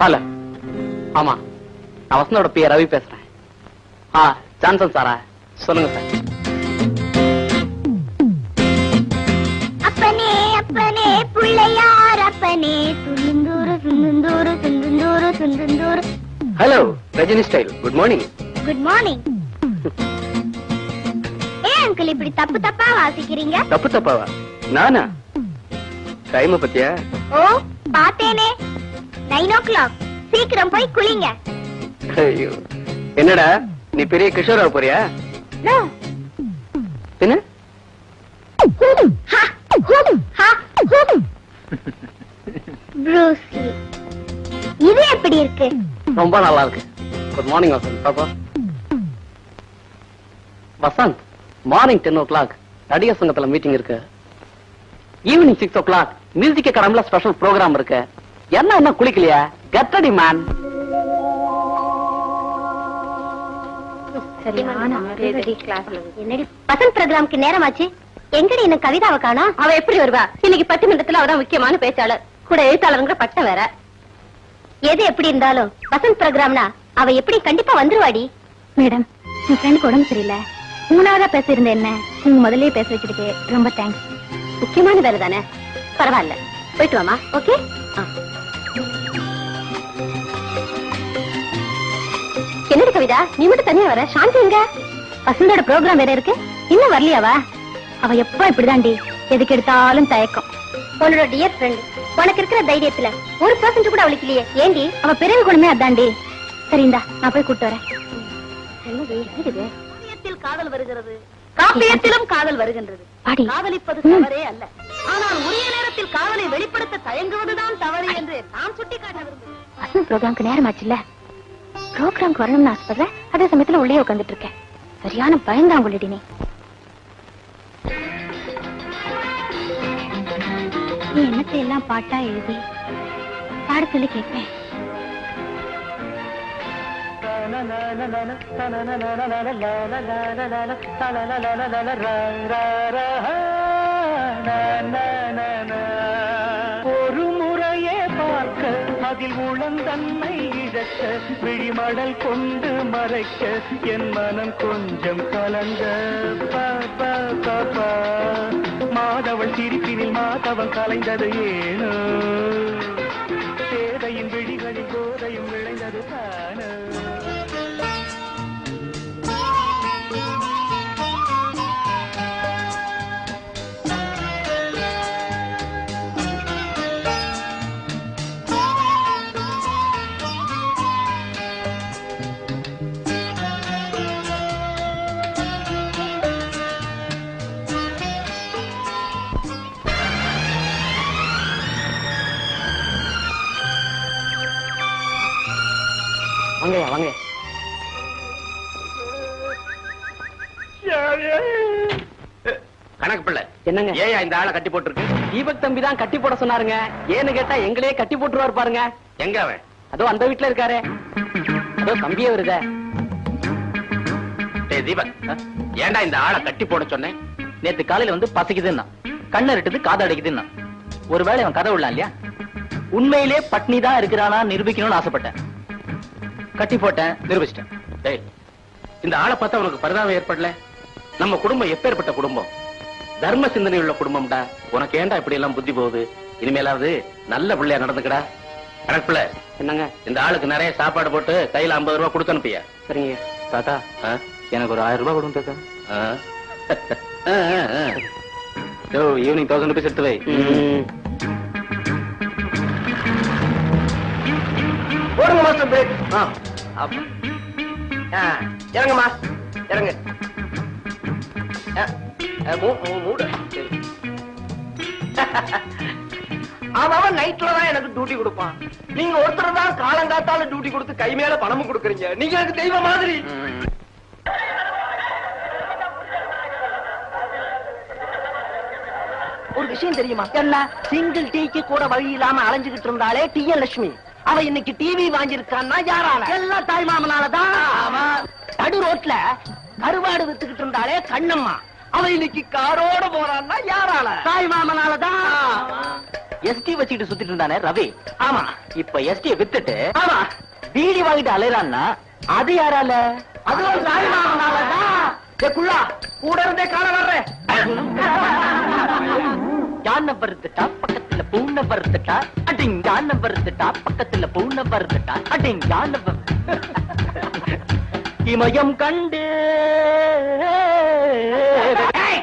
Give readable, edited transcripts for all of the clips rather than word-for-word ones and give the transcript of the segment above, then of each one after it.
Hello, ஆமா நான் வசந்தோட பேர் ரவி பேசுறேன். ஜான்சன் சாரா? சொல்லுங்க சார். அப்பனே அப்பனே புள்ளையார் அப்பனே சுந்தூரு சுந்தூரு சுந்தூரு சுந்தூரு. Hello Rajini style. Good morning. Good morning. Uncle இப்படி தப்பு தப்பா வாசிக்கிறீங்க? தப்பு தப்பாவா? நானா? டைம் பத்தியா? ஓ பாத்தேனே. 9 o'clock. சீக்கிரம் போய் குளிங்க. ஐயோ, என்னடா நீ பெரிய கிஷோரா போறியா? என்ன ப்ரூஸ்லி. இது எப்படி இருக்கு? ரொம்ப நல்லா இருக்கு. Good morning Vasanth. பாப்பா வசந்த், மார்னிங் 10 o'clock நடிகர் சங்கத்துல மீட்டிங் இருக்கு. ஈவினிங் 6 o'clock மியூசிக் அகாடமில ஸ்பெஷல் ப்ரோக்ராம் இருக்கு. என்ன குளிக்கலையா? Get ready man. என்னடி பசந்த் ப்ரோக்ராம்க்கு நேரமாச்சு. எங்கடி என்ன கவிதாவை காணோம்? அவ எப்படி வருவா? இன்னைக்கு பட்டிமன்றத்துல அவதான் முக்கியமான பேச்சாளர், கூட எழுத்தாளருங்கிற பட்டம் வேற. எது எப்படி இருந்தாலும் பசந்த் ப்ரோக்ராம்னா அவ எப்படி கண்டிப்பா வந்துருவாடி. மேடம், என் ஃப்ரெண்டுக்கு உடம்பு சரியில்லை. 3ஆவதா பேசியிருந்த என்ன நீங்க முதல்லயே பேச வச்சிருக்கே, ரொம்ப தேங்க்ஸ். முக்கியமான வேலை தானே, பரவாயில்ல. போயிட்டு வாமா. ஓகே. என்னடி கவிதா நீ மட்டும் தனியா வர? சாந்தி எங்க? வசந்தோட ப்ரோக்ராம் வேற இருக்கு, இன்னும் வரலையாவா? அவ எப்ப இப்படிதாண்டி, எதுக்கு எடுத்தாலும் தயக்கம். உன்னோட டியர் ஃப்ரெண்ட், உனக்கு இருக்கிற தைரியத்துல 1% கூட அவளுக்கு இல்லையே. ஏண்டி? அவ பிறகு குணமே அதாண்டி. சரிந்தா நான் போய் கூட்டு வரேன். காதல் வருகிறது, காப்பியத்திலும் காதல் வருகின்றது. காதலிப்பது தவறே அல்ல, ஆனால் உரிய நேரத்தில் காதலை வெளிப்படுத்த தயங்குவதுதான் தவறு என்று நான் சுட்டிக்காட்ட விரும்புகிறேன். வசந்த் ப்ரோக்ராம்க்கு நேரம் ஆச்சுல்ல, ப்ரோக்ராம்க்கு வரணும்னு ஆசைப்படுறேன். அதே சமயத்துல உள்ளே உட்காந்துட்டு இருக்கேன். சரியான பயந்தாங்குள்ளடி நீ. நீ என்னத்தை எல்லாம் பாட்டா எழுதி பாட சொல்லி கேட்பேன். ஒரு முறையே பார்க்க அதில் உளந்தன்மை இழக்க விழிமடல் கொண்டு மறைக்க என் மனம் கொஞ்சம் கலந்த மாதவள் சிரிப்பினில் மாதவன் கலைந்தது ஏனோ, சேதையின் விழிகளில் கோதையும் விளைந்தது தானோ. வாங்கயா வாங்க. கணக்கு பிள்ளை என்னங்க? ஏயா இந்த ஆளை கட்டி போட்டுருக்கு? தீபக் தம்பி தான் கட்டி போட சொன்னாருங்க. ஏன்னு கேட்டா எங்களையே கட்டி போட்டுருவாரு பாருங்க. எங்க அவன்? அதோ அந்த வீட்டுல இருக்காரு. அதோ தம்பியே வருத. தீபக், ஏன்டா இந்த ஆளை கட்டி போட சொன்னேன்? நேத்து காலையில வந்து பசிக்குதுன்னா, கண்ணு ரெட்டுது, காது அடைக்குதுன்னா, ஒருவேளை அவன் கதை விடலாம் இல்லையா? உண்மையிலே பட்னி தான் இருக்கிறானா நிரூபிக்கணும்னு ஆசைப்பட்டேன். கட்டி போட்டேன், நிரூபிச்சிட்டேன். டேய், இந்த ஆளை பார்த்தா உனக்கு பரிதாபம் ஏற்படல? நம்ம குடும்பம் எப்பேற்பட்ட குடும்பம், தர்ம சிந்தனை உள்ள குடும்பம்டா. உனக்கு ஏன்டா இப்படி எல்லாம் புத்தி போகுது? இனிமேலாவது நல்ல பிள்ளையா நடந்துக்கடா. கணக்கு பிள்ளை, என்னங்க? இந்த ஆளுக்கு நிறைய சாப்பாடு போட்டு கையில 50 ரூபாய் கொடுத்து அனுப்பியா? சரிங்க தாத்தா. எனக்கு ஒரு 1000 ரூபாய் கொடுங்க தாத்தா. ஈவினிங் 1000 ரூபாய் எடுத்து வை. போடுங்க மாஸ்டர் பிரேக். இறங்குமா, இறங்கு. அவன் நைட்லதான் எனக்கு டியூட்டி கொடுப்பான். நீங்க ஒருத்தர் தான் காலங்காத்தால டியூட்டி கொடுத்து கை மேல பணமும் கொடுக்குறீங்க. நீங்க எனக்கு தெய்வ மாதிரி. ஒரு விஷயம் தெரியுமா? என்ன? சிங்கிள் டீக்கு கூட வழி இல்லாம அலைஞ்சுகிட்டு இருந்தாலே டிஎன் லட்சுமி, அவ இன்னைக்கு டிவி வாங்கியிருக்கான்னா யாரால? எல்லாம் தாய் மாமனாலதான். நடு ரோட்ல கருவாடு வித்துக்கிட்டு இருந்தாலே கண்ணம்மா, அவ இன்னைக்கு காரோட போறான்னா யாரால? தாய் மாமனாலதான். எஸ்டி வச்சுக்கிட்டு சுத்திட்டு இருந்தானே ரவி. ஆமா. இப்ப எஸ்டியை வித்துட்டு ஆமா பீடி வாங்கிட்டு அலையறான்னா அது யாரால? அது ஒரு தாய்மாமனாலதான். குள்ளா கூட இருந்தே காண வர்றேன். யானை வருதுட்டா பக்கத்துல பூனை வருதுட்டா அடிங். யானை வருதுட்டா பக்கத்துல பூனை வருதுட்டா அடிங். யானை இமயம் கண்டு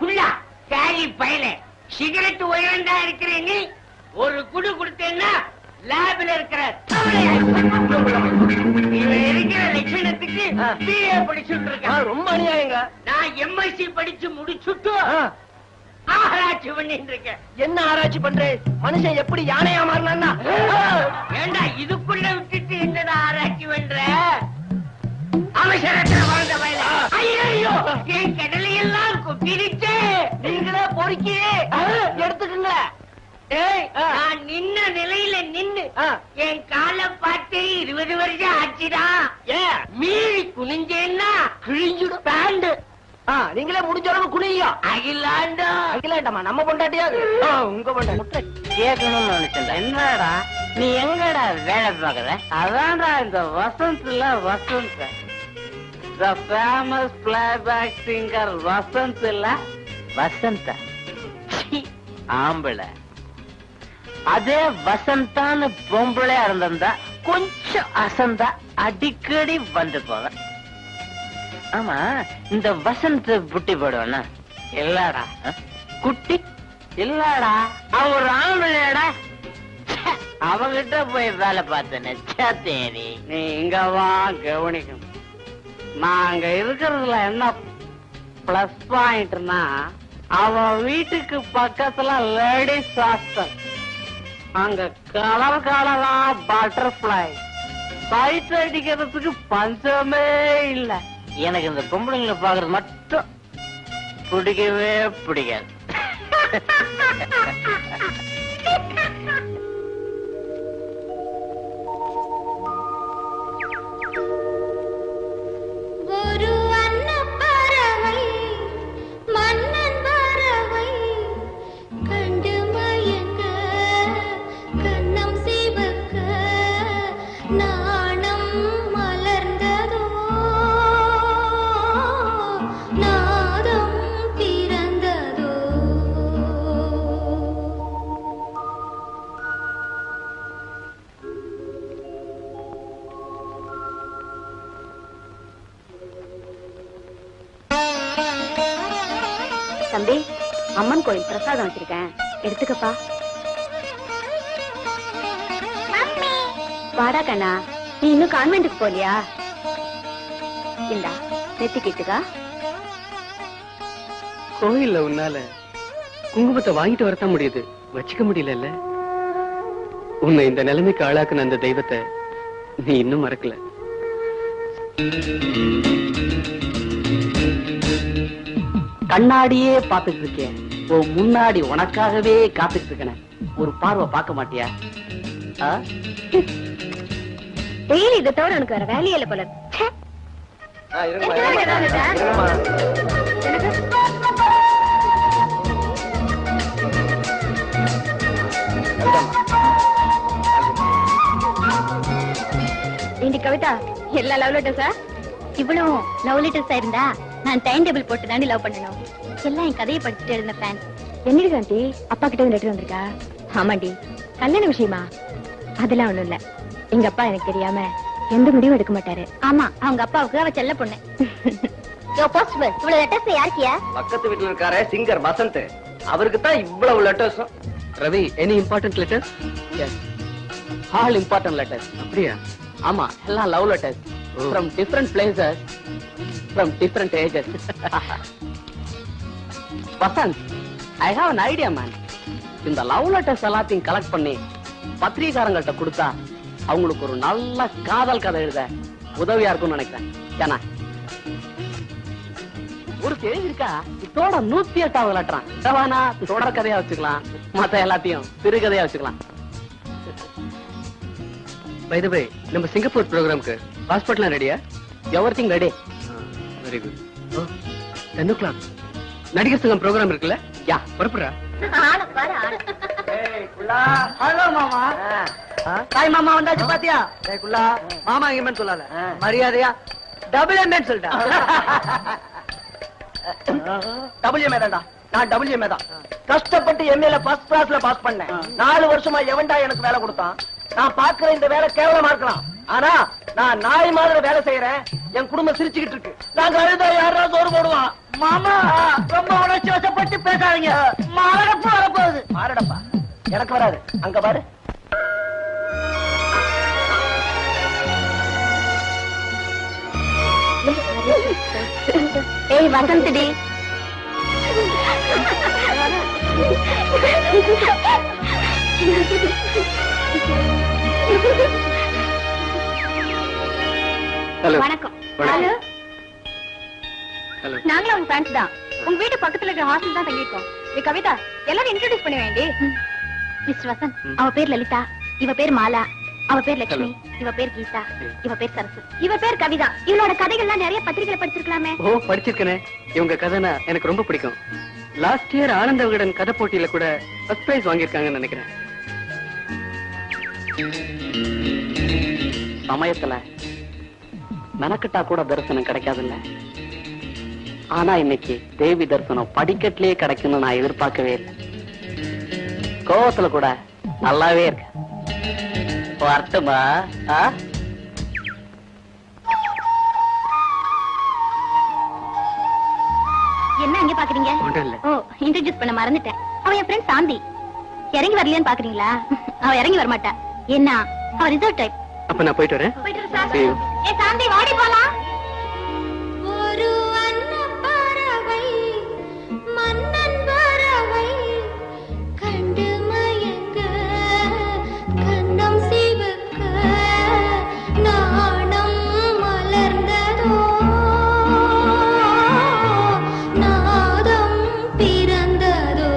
குள்ளா காலி பையல சிகரெட் உயர்ந்தா இருக்கிறேன். நீ ஒரு குடு கொடுத்தேன்னா லேபில் இருக்கிற இருக்கிற லட்சணத்துக்கு பிஏ படிச்சுட்டு இருக்கேன். ரொம்ப அநியாயங்க. நான் எம்எஸ்சி படிச்சு முடிச்சுட்டு ஆராய்ச்சி பண்ணிட்டு இருக்கேன். என்ன ஆராய்ச்சி பண்றேன்? மனுஷன் எப்படி யானையா மாறினா? ஏண்டா இதுக்குள்ள விட்டுட்டு என்னடா ஆராய்ச்சி பண்ற? அவசரத்துல வாழ்ந்த வயல ஐயோ என் கடலையெல்லாம் கொட்டிடுச்சு. நீங்களே பொறுக்கி எடுத்துக்கங்க. நான் நின்ன நிலையில நின்னு என் காலை பார்த்து 20 வருஷம் ஆச்சுடா. மீறி குனிஞ்சேன்னா கிழிஞ்சுடும் பேண்ட். நீங்களே முடிஞ்ச அளவு குனியா. அகிலாண்டா அகிலாண்டமா நம்ம பொண்டாட்டியாது உங்க பொண்டாட்டி. கேட்கணும்னு நினைச்சேன். என்னடா நீ எங்கடா வேலை பாக்குற? அதான்டா இந்த வசந்த்ல Vasanth the famous playback singer Vasanth இல்ல வசந்த ஆம்பளை. அதே வசந்தான்னு பொம்பளையா இருந்தா கொஞ்சம் அசந்தா அடிக்கடி வந்து போவேன். ஆமா இந்த வசந்த் புட்டி போடுவானா? இல்லடா குட்டி இல்லடா அவன் ஒரு ஆம்பளையாடா. அவங்கிட்ட போய் வேலை பார்த்தேன்னு சேத்தேரி. நீ இங்க வா கவனிக்கணும். நாங்க இருக்கிறதுல என்ன பிளஸ் பாயிண்ட்னா அவன் வீட்டுக்கு பக்கத்துல லேடிஸ் ஹாஸ்டல். அங்க கலர் கலரா பட்டர்ஃபிளை சைட் அடிக்கிறதுக்கு பஞ்சமே இல்ல. எனக்கு இந்த பொம்பளைங்களை பாக்குறது மட்டும் பிடிக்கவே பிடிக்காது. தம்பி, அம்மன் கோயில் பிரசாதம் வச்சிருக்கேன், எடுத்துக்கப்பா. வாடா கண்ணா, நீ இன்னும் கான்வென்ட்டுக்கு போலியா? இந்தா நெத்திக்கிட்டுக்கா. கோயில்ல உன்னால குங்குமத்தை வாங்கிட்டு வரத்தான் முடியுது, வச்சுக்க முடியல. உன்னை இந்த நிலைமைக்கு ஆளாக்குன அந்த தெய்வத்தை நீ இன்னும் மறக்கல. கண்ணாடியே பாத்துட்டு இருக்கேன், முன்னாடி உனக்காகவே காத்துட்டு இருக்கேன். ஒரு பார்வை பார்க்க மாட்டியா? டெய்லி இதை தவிர உனக்கு வேற வேலையே இல்ல போல. கவிதா, எல்லா லவ் லெட்டர்ஸா? இவ்வளவு லவ் லெட்டர்ஸா இருந்தா நான் டைம் டேபிள் போட்டு தாண்டி லவ் பண்ணணும். எல்லாம் என் கதையை படிச்சுட்டு இருந்த ஃபேன். என்னடி காந்தி, அப்பா கிட்ட லெட்டர் வந்திருக்கா? ஆமாண்டி. கல்யாண விஷயமா? அதெல்லாம் ஒண்ணும் இல்ல. எங்க அப்பா எனக்கு தெரியாம எந்த முடிவும் எடுக்க மாட்டாரு. ஆமா, அவங்க அப்பாவுக்கு அவ செல்ல பொண்ணு. இவ்வளவு லெட்டர்ஸ் யாருக்கியா? பக்கத்து வீட்டுல இருக்காரே சிங்கர் வசந்த், அவருக்கு தான் இவ்வளவு letters. Ravi, any important letters? All important letters. அப்படியா? ஆமா, எல்லாம் love letters from different places, from different ages. Vasanth, I have an idea man. இந்த லவ் லெட்டர்ஸ் எல்லாத்தையும் கலெக்ட் பண்ணி பத்திரிகாரங்கள்ட்ட கொடுத்தா அவங்களுக்கு ஒரு நல்ல காதல் கதை எழுத உதவியா இருக்கும்னு நினைக்கிறேன். ஏன்னா ஒரு கேள்வி இருக்கா, இதோட 108வது லெட்டர் வேணா தொடர் கதையா வச்சுக்கலாம், மத்த எல்லாத்தையும் சிறுகதையா வச்சுக்கலாம். பை தி வே, நம்ம சிங்கப்பூர் ப்ரோக்ராம்க்கு பாஸ்போர்ட்லாம் ரெடியா? Everything ready. Very good. 10 o'clock நடிகர் சங்கம் ப்ரோக்ராம் இருக்குல்ல? யா, புறப்படுறா. ஏய் குள்ளா ஹலோ மாமா. தாய் மாமா வந்தாச்சு பாத்தியா? குள்ளா மாமா எங்கன்னு சொல்லல, மரியாதையா WMA சொல்லிட்டா. WMA தான்டா, நான் WMA தான். கஷ்டப்பட்டு MA ஃபர்ஸ்ட் கிளாஸ்ல பாஸ் பண்ணேன். 4 வருஷமா எவன்டா எனக்கு வேலை கொடுத்தான்? நான் பாக்குற இந்த வேலை கேவலமா இருக்கலாம், ஆனா நான் நாய் மாதிரி வேலை செய்யறேன். என் குடும்பம் சிரிச்சுக்கிட்டு இருக்கு. நாங்க அழுதா யாரா சோறு போடுவான். மாமா ரொம்ப உணர்ச்சி வசப்பட்டு பேசாதீங்க. மாரடப்பு வரப்போகுது. மாரடப்பா எனக்கு வராது, அங்க பாரு. ஏய் வசந்தி, ஹலோ. வணக்கம். வணக்கம். Hello, hello. நாங்களும் உங்க ஃபேன்ஸ் தான். உங்க வீட்டு பக்கத்துல இருக்கிற ஹாஸ்டல் தான் தங்கியிருக்கோம். கவிதா, எல்லாரும் இன்ட்ரோடியூஸ் பண்ணி வேண்டி. மிஸ்டர் வசந்த், அவ பேர் லலிதா, இவ பேர் மாலா, அவ பேர் லட்சுமி, இவ பேர் கீதா, இவ பேர் சரசு, இவ பேர் கவிதா. இவளோட கதைகள்லாம் நிறைய பத்திரிகையில படிச்சிருக்கலாமே. ஓ, படிச்சிருக்கேனே. இவங்க கதைனா எனக்கு ரொம்ப பிடிக்கும். லாஸ்ட் இயர் ஆனந்த விகடன் கதை போட்டியில கூட ஃபர்ஸ்ட் பிரைஸ் வாங்கியிருக்காங்கன்னு நினைக்கிறேன். சமயத்துல மெனக்கிட்டா கூட தரிசனம் கிடைக்காதுல்ல. ஆனா இன்னைக்கு தேவி தரிசனம் படிக்கட்டிலேயே கிடைக்கும்னு நான் எதிர்பார்க்கவே இல்லை. கோவத்துல கூட நல்லாவே இருக்கு. வரட்டுமா? என்ன அங்க பாக்குறீங்க? ஒன்றும் இல்ல. ஓ, இன்ட்ரோடியூஸ் பண்ண மறந்துட்டேன். அவ என் ஃப்ரெண்ட் சாந்தி. இறங்கி வரலையான்னு பாக்குறீங்களா? அவ இறங்கி வர மாட்டா. என்ன, அவ ரிசர்வ் டைப். அப்ப நான் போயிட்டு வரேன். See you. ஏ சாந்தி, வாடி போலாம். ஒரு அன்னப்பறவை மன்னன் பறவை கண்டு மயங்க கண்ணம் சிவக்க நாணம் மலர்ந்ததோ நாதம் பிறந்ததோ.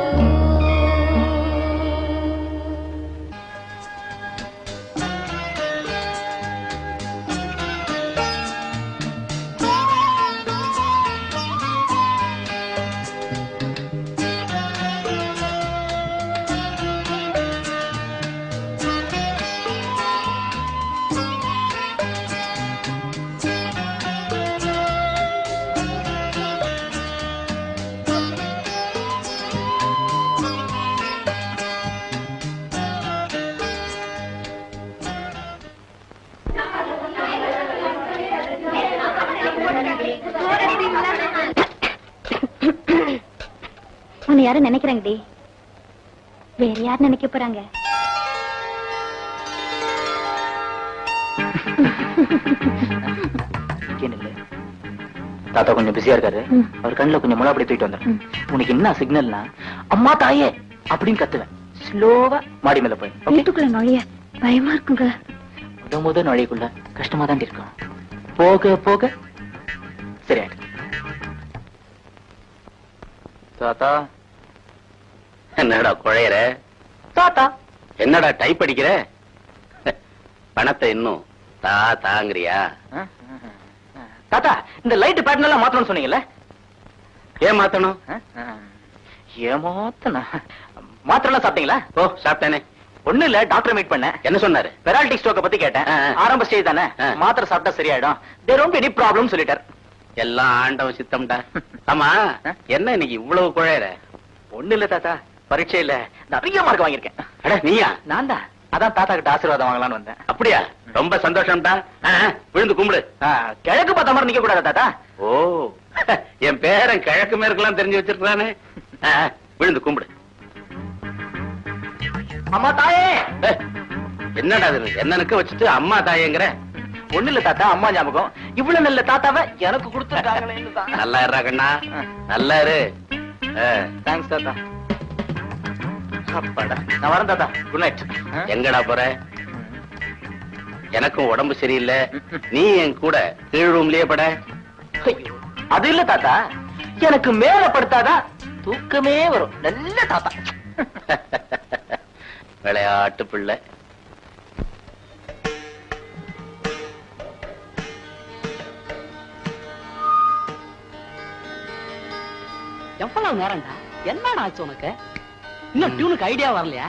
உன்னை யாரும் நினைக்கிறாங்கடி, வேற யார் நினைக்க போறாங்க? தாத்தா கொஞ்சம் பிஸியா இருக்காரு. அவர் கண்ணுல கொஞ்சம் முளை அப்படி தூக்கிட்டு வந்துடும். உனக்கு என்ன சிக்னல்னா அம்மா தாயே அப்படின்னு கத்துவேன். ஸ்லோவா மாடி மேல போய் வீட்டுக்குள்ள நுழைய பயமா இருக்குங்க. முத நுழைக்குள்ள கஷ்டமா தான் இருக்கும். போக போக சரியா. தாத்தா என்னடா குழையற? தாத்தா என்னடா டைப் அடிக்கிற? பணத்தை இன்னும் தாங்கிறியா? தாத்தா இந்த லைட் பேட்டர்ன் எல்லாம் மாத்தணும்னு சொன்னீங்கல்ல, ஏன் மாத்தணும்? ஏமாத்தனா மாத்திரம் சாப்பிட்டீங்களா? ஓ, சாப்பிட்டேனே. ஒண்ணு இல்ல, டாக்டர் மீட் பண்ணேன். என்ன சொன்னாரு? பெராலிட்டிக் ஸ்ட்ரோக்க பத்தி கேட்டேன். ஆரம்ப ஸ்டேஜ் தானே, மாத்திரை சாப்பிட்டா சரியாயிடும், தேர் ஒன்ட் எனி ப்ராப்ளம் சொல்லிட்டார். எல்லாம் ஆண்டவன் சித்தம்டா. ஆமா, என்ன இன்னைக்கு இவ்வளவு குழையற? ஒண்ணு இல்ல தாத்தா, பரீட்சையில நிறைய மார்க் வாங்கியிருக்கேன். அட நீயா? நான் தான். அதான் தாத்தா கிட்ட ஆசீர்வாதம் வாங்கலாம்னு வந்தேன். அப்படியா? ரொம்ப சந்தோஷம்டா. விழுந்து கும்பிடு. கிழக்கு பார்த்த மாதிரி நிக்க கூடாதா தாத்தா? ஓ, என் பேரன் கிழக்கு மேற்கெல்லாம் தெரிஞ்சு வச்சிருக்கானே. விழுந்து கும்பிடு. அம்மா தாயே. என்னடா இது, என்ன நிக்க வச்சுட்டு அம்மா தாயேங்கிற? ஒண்ணு இல்ல தாத்தா, அம்மா ஞாபகம். இவ்வளவு நல்ல தாத்தாவை எனக்கு கொடுத்துருக்காங்களே. நல்லா இருடா கண்ணா, நல்லா இரு. தேங்க்ஸ் தாத்தா. அப்பாடா, நான் வரேன் தாத்தா. Good night. எங்கடா போற? எனக்கும் உடம்பு சரியில்லை, நீ என் கூட கீழ் ரூம்லயே பட. அது இல்ல தாத்தா, எனக்கு மேல படுத்தாதான் தூக்கமே வரும். நல்ல தாத்தா. விளையாட்டு பிள்ளை. எவ்வளவு நேரம்டா? என்னடா ஆச்சு உனக்கு? இன்னும் டியூனுக்கு ஐடியா வரலையா?